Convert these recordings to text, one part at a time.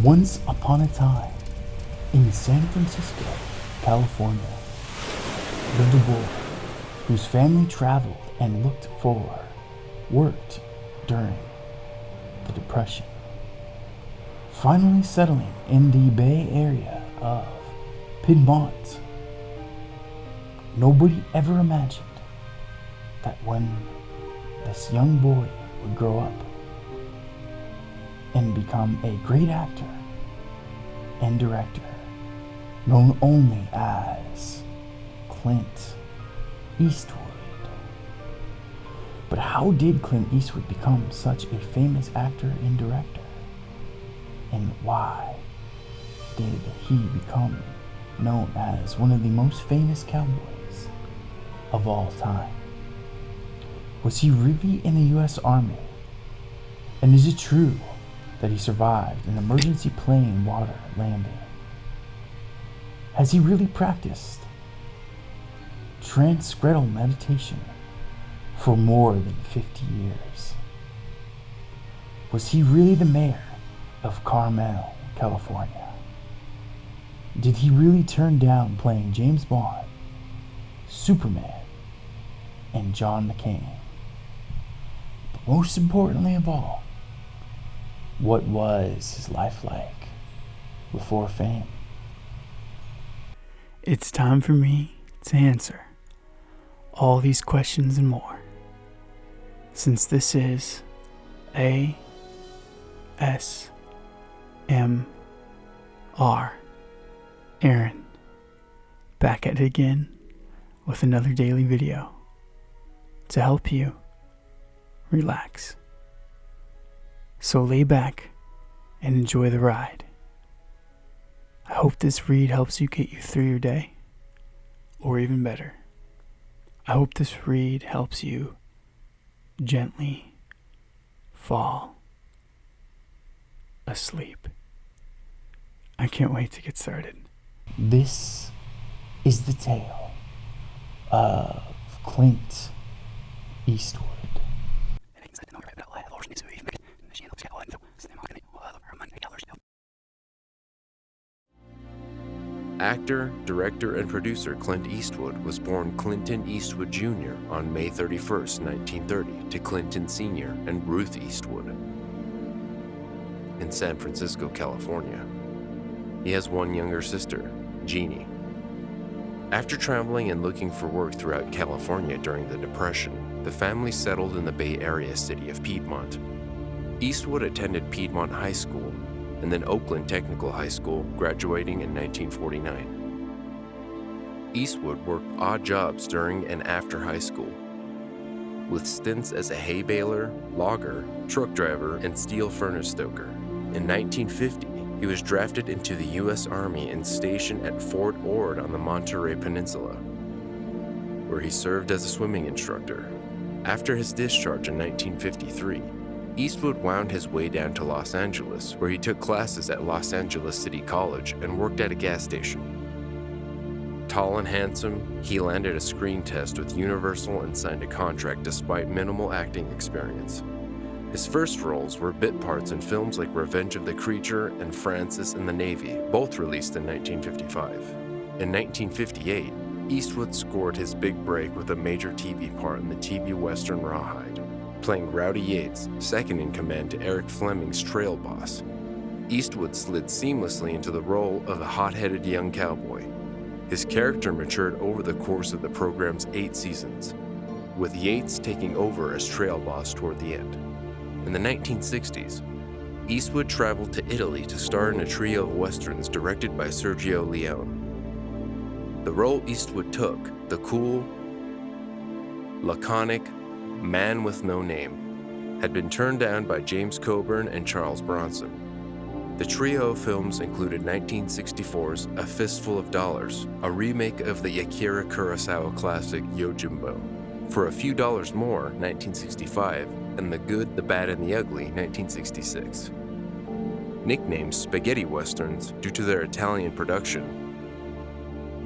Once upon a time, in San Francisco, California, lived a boy whose family traveled and worked during the Depression. Finally settling in the Bay Area of Piedmont, nobody ever imagined that when this young boy would grow up and become a great actor and director, known only as Clint Eastwood. But how did Clint Eastwood become such a famous actor and director? And why did he become known as one of the most famous cowboys of all time? Was he really in the U.S. Army? And is it true that he survived an emergency plane water landing? Has he really practiced transcendental meditation for more than 50 years? Was he really the mayor of Carmel, California? Did he really turn down playing James Bond, Superman, and John McCain? But most importantly of all, what was his life like before fame? It's time for me to answer all these questions and more, since this is ASMR, Aaron, back at it again with another daily video to help you relax. So lay back and enjoy the ride. I hope this read helps you get you through your day, or even better, I hope this read helps you gently fall asleep. I can't wait to get started. This is the tale of Clint Eastwood. Actor, director, and producer Clint Eastwood was born Clinton Eastwood Jr. on May 31, 1930, to Clinton Sr. and Ruth Eastwood in San Francisco, California. He has one younger sister, Jeannie. After traveling and looking for work throughout California during the Depression, the family settled in the Bay Area city of Piedmont. Eastwood attended Piedmont High School and then Oakland Technical High School, graduating in 1949. Eastwood worked odd jobs during and after high school, with stints as a hay baler, logger, truck driver, and steel furnace stoker. In 1950, he was drafted into the U.S. Army and stationed at Fort Ord on the Monterey Peninsula, where he served as a swimming instructor. After his discharge in 1953, Eastwood wound his way down to Los Angeles, where he took classes at Los Angeles City College and worked at a gas station. Tall and handsome, he landed a screen test with Universal and signed a contract despite minimal acting experience. His first roles were bit parts in films like Revenge of the Creature and Francis in the Navy, both released in 1955. In 1958, Eastwood scored his big break with a major TV part in the TV western Rawhide, playing Rowdy Yates, second in command to Eric Fleming's trail boss. Eastwood slid seamlessly into the role of a hot-headed young cowboy. His character matured over the course of the program's 8 seasons, with Yates taking over as trail boss toward the end. In the 1960s, Eastwood traveled to Italy to star in a trio of westerns directed by Sergio Leone. The role Eastwood took, the cool, laconic man with no name, had been turned down by James Coburn and Charles Bronson. The trio of films included 1964's A Fistful of Dollars, a remake of the Akira Kurosawa classic Yojimbo, For a Few Dollars More, 1965, and The Good, the Bad, and the Ugly, 1966. Nicknamed spaghetti westerns due to their Italian production,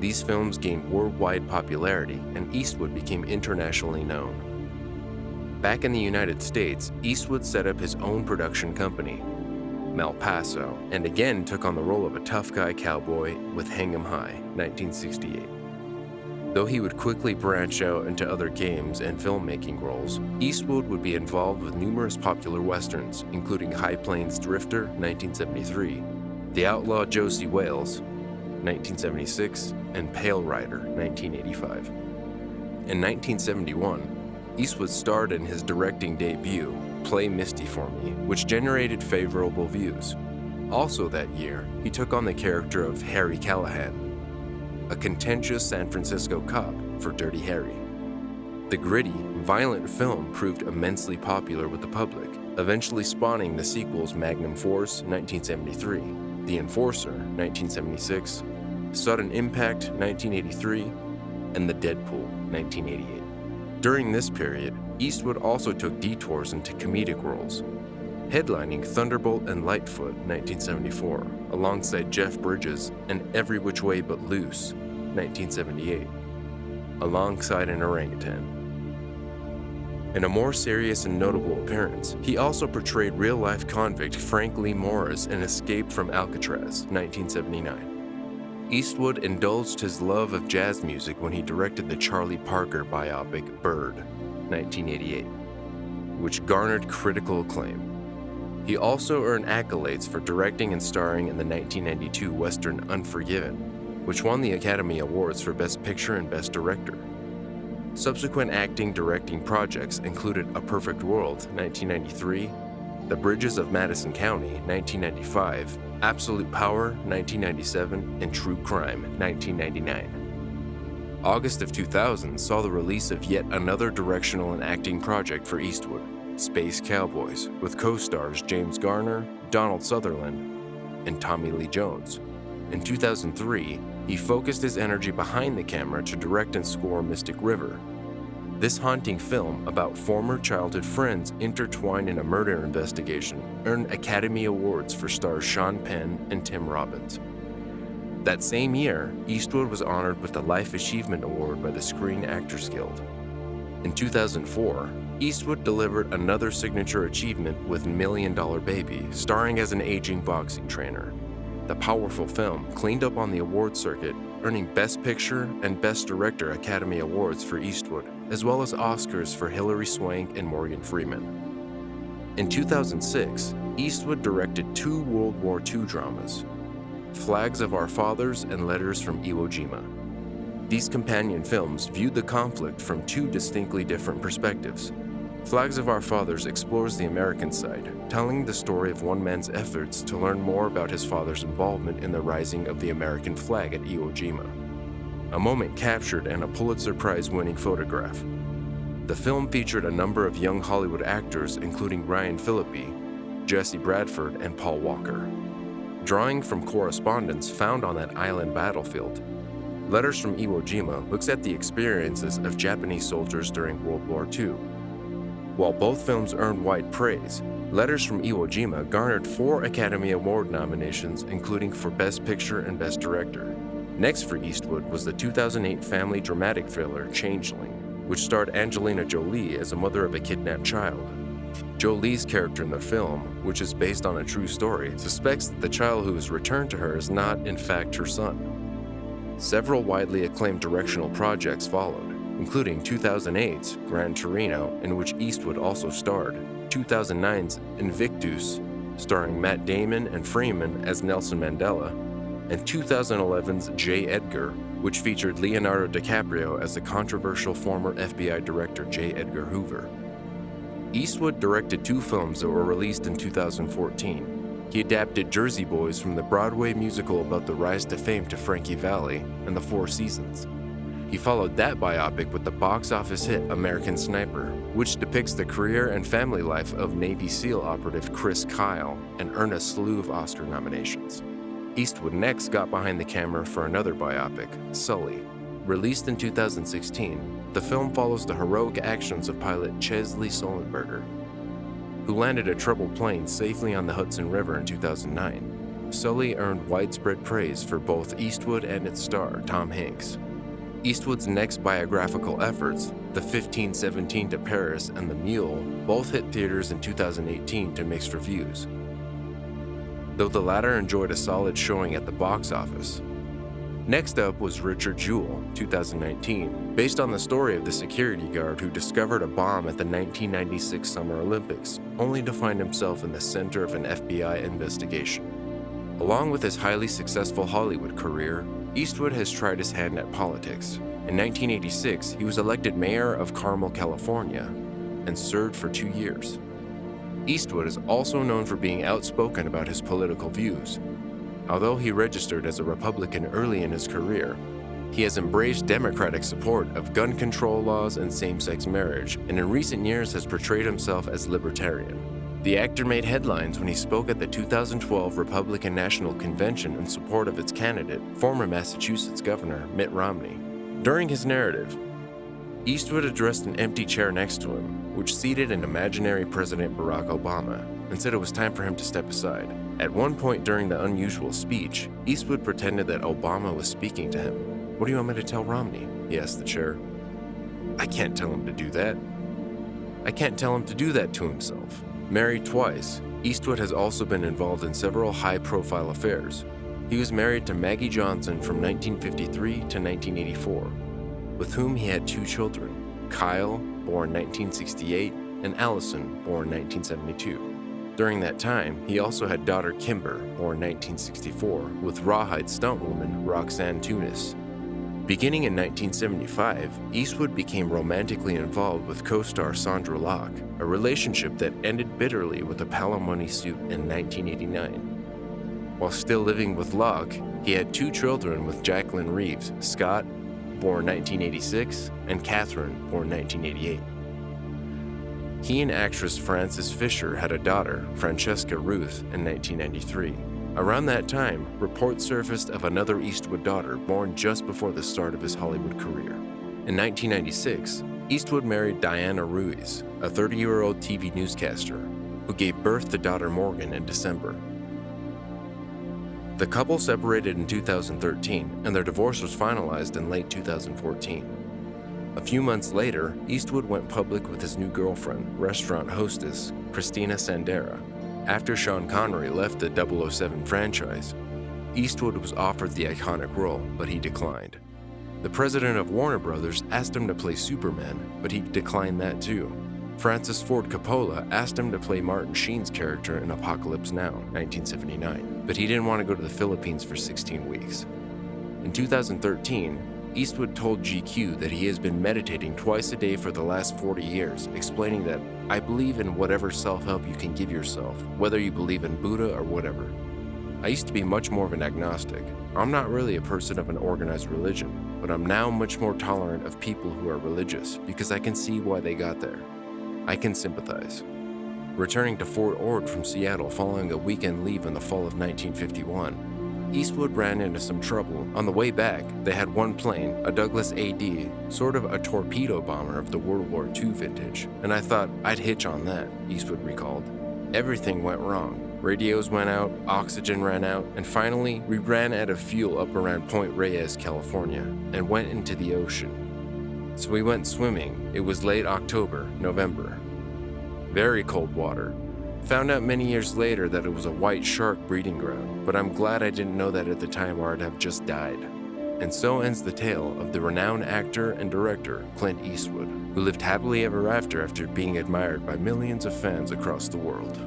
these films gained worldwide popularity and Eastwood became internationally known. Back in the United States, Eastwood set up his own production company, Malpaso, and again took on the role of a tough guy cowboy with Hang 'em High, 1968. Though he would quickly branch out into other games and filmmaking roles, Eastwood would be involved with numerous popular westerns, including High Plains Drifter, 1973, The Outlaw Josie Wales, 1976, and Pale Rider, 1985. In 1971, Eastwood starred in his directing debut, Play Misty for Me, which generated favorable views. Also that year, he took on the character of Harry Callahan, a contentious San Francisco cop for Dirty Harry. The gritty, violent film proved immensely popular with the public, eventually spawning the sequels Magnum Force, 1973, The Enforcer, 1976, Sudden Impact, 1983, and The Deadpool, 1988. During this period, Eastwood also took detours into comedic roles, headlining Thunderbolt and Lightfoot, 1974, alongside Jeff Bridges and Every Which Way But Loose, 1978, alongside an orangutan. In a more serious and notable appearance, he also portrayed real-life convict Frank Lee Morris in Escape from Alcatraz, 1979. Eastwood indulged his love of jazz music when he directed the Charlie Parker biopic Bird, 1988, which garnered critical acclaim. He also earned accolades for directing and starring in the 1992 Western Unforgiven, which won the Academy Awards for Best Picture and Best Director. Subsequent acting-directing projects included A Perfect World, 1993, The Bridges of Madison County, 1995, Absolute Power, 1997, and True Crime, 1999. August of 2000 saw the release of yet another directional and acting project for Eastwood, Space Cowboys, with co-stars James Garner, Donald Sutherland, and Tommy Lee Jones. In 2003, he focused his energy behind the camera to direct and score Mystic River. This haunting film about former childhood friends intertwined in a murder investigation earned Academy Awards for stars Sean Penn and Tim Robbins. That same year, Eastwood was honored with the Life Achievement Award by the Screen Actors Guild. In 2004, Eastwood delivered another signature achievement with Million Dollar Baby, starring as an aging boxing trainer. The powerful film cleaned up on the award circuit, earning Best Picture and Best Director Academy Awards for Eastwood, as well as Oscars for Hilary Swank and Morgan Freeman. In 2006, Eastwood directed two World War II dramas, Flags of Our Fathers and Letters from Iwo Jima. These companion films viewed the conflict from two distinctly different perspectives. Flags of Our Fathers explores the American side, telling the story of one man's efforts to learn more about his father's involvement in the rising of the American flag at Iwo Jima, a moment captured in a Pulitzer Prize-winning photograph. The film featured a number of young Hollywood actors, including Ryan Phillippe, Jesse Bradford, and Paul Walker. Drawing from correspondence found on that island battlefield, Letters from Iwo Jima looks at the experiences of Japanese soldiers during World War II. While both films earned wide praise, Letters from Iwo Jima garnered 4 Academy Award nominations, including for Best Picture and Best Director. Next for Eastwood was the 2008 family dramatic thriller Changeling, which starred Angelina Jolie as a mother of a kidnapped child. Jolie's character in the film, which is based on a true story, suspects that the child who is returned to her is not, in fact, her son. Several widely acclaimed directional projects followed, including 2008's Gran Torino, in which Eastwood also starred, 2009's Invictus, starring Matt Damon and Freeman as Nelson Mandela, and 2011's J. Edgar, which featured Leonardo DiCaprio as the controversial former FBI director J. Edgar Hoover. Eastwood directed 2 films that were released in 2014. He adapted Jersey Boys from the Broadway musical about the rise to fame to Frankie Valli and the Four Seasons. He followed that biopic with the box office hit American Sniper, which depicts the career and family life of Navy SEAL operative Chris Kyle and earned a slew of Oscar nominations. Eastwood next got behind the camera for another biopic, Sully. Released in 2016, the film follows the heroic actions of pilot Chesley Sullenberger, who landed a troubled plane safely on the Hudson River in 2009. Sully earned widespread praise for both Eastwood and its star, Tom Hanks. Eastwood's next biographical efforts, The 1517 to Paris and The Mule, both hit theaters in 2018 to mixed reviews. though the latter enjoyed a solid showing at the box office. Next up was Richard Jewell, 2019, based on the story of the security guard who discovered a bomb at the 1996 Summer Olympics, only to find himself in the center of an FBI investigation. Along with his highly successful Hollywood career, Eastwood has tried his hand at politics. In 1986, he was elected mayor of Carmel, California, and served for 2 years. Eastwood is also known for being outspoken about his political views. Although he registered as a Republican early in his career, he has embraced Democratic support of gun control laws and same-sex marriage, and in recent years has portrayed himself as libertarian. The actor made headlines when he spoke at the 2012 Republican National Convention in support of its candidate, former Massachusetts Governor Mitt Romney. During his narrative, Eastwood addressed an empty chair next to him, which seated an imaginary President Barack Obama, and said it was time for him to step aside. At one point during the unusual speech, Eastwood pretended that Obama was speaking to him. "What do you want me to tell Romney?" he asked the chair. "I can't tell him to do that. I can't tell him to do that to himself." Married twice, Eastwood has also been involved in several high-profile affairs. He was married to Maggie Johnson from 1953 to 1984, with whom he had 2 children, Kyle, born 1968, and Allison, born 1972. During that time, he also had daughter Kimber, born 1964, with rawhide stuntwoman Roxanne Tunis. Beginning in 1975, Eastwood became romantically involved with co-star Sandra Locke, a relationship that ended bitterly with a palimony suit in 1989. While still living with Locke, he had 2 children with Jacqueline Reeves, Scott, born 1986, and Catherine, born 1988. He and actress Frances Fisher had a daughter, Francesca Ruth, in 1993. Around that time, reports surfaced of another Eastwood daughter born just before the start of his Hollywood career. In 1996, Eastwood married Diana Ruiz, a 30-year-old TV newscaster, who gave birth to daughter Morgan in December. The couple separated in 2013, and their divorce was finalized in late 2014. A few months later, Eastwood went public with his new girlfriend, restaurant hostess Christina Sandera. After Sean Connery left the 007 franchise, Eastwood was offered the iconic role, but he declined. The president of Warner Brothers asked him to play Superman, but he declined that too. Francis Ford Coppola asked him to play Martin Sheen's character in Apocalypse Now, 1979, but he didn't want to go to the Philippines for 16 weeks. In 2013, Eastwood told GQ that he has been meditating twice a day for the last 40 years, explaining that, "I believe in whatever self-help you can give yourself, whether you believe in Buddha or whatever. I used to be much more of an agnostic. I'm not really a person of an organized religion, but I'm now much more tolerant of people who are religious because I can see why they got there. I can sympathize." Returning to Fort Ord from Seattle following a weekend leave in the fall of 1951, Eastwood ran into some trouble. On the way back, they had one plane, a Douglas AD, sort of a torpedo bomber of the World War II vintage, and I thought I'd hitch on that, Eastwood recalled. Everything went wrong. Radios went out, oxygen ran out, and finally, we ran out of fuel up around Point Reyes, California, and went into the ocean. So we went swimming. It was late October, November. Very cold water. Found out many years later that it was a white shark breeding ground, but I'm glad I didn't know that at the time or I'd have just died. And so ends the tale of the renowned actor and director Clint Eastwood, who lived happily ever after being admired by millions of fans across the world.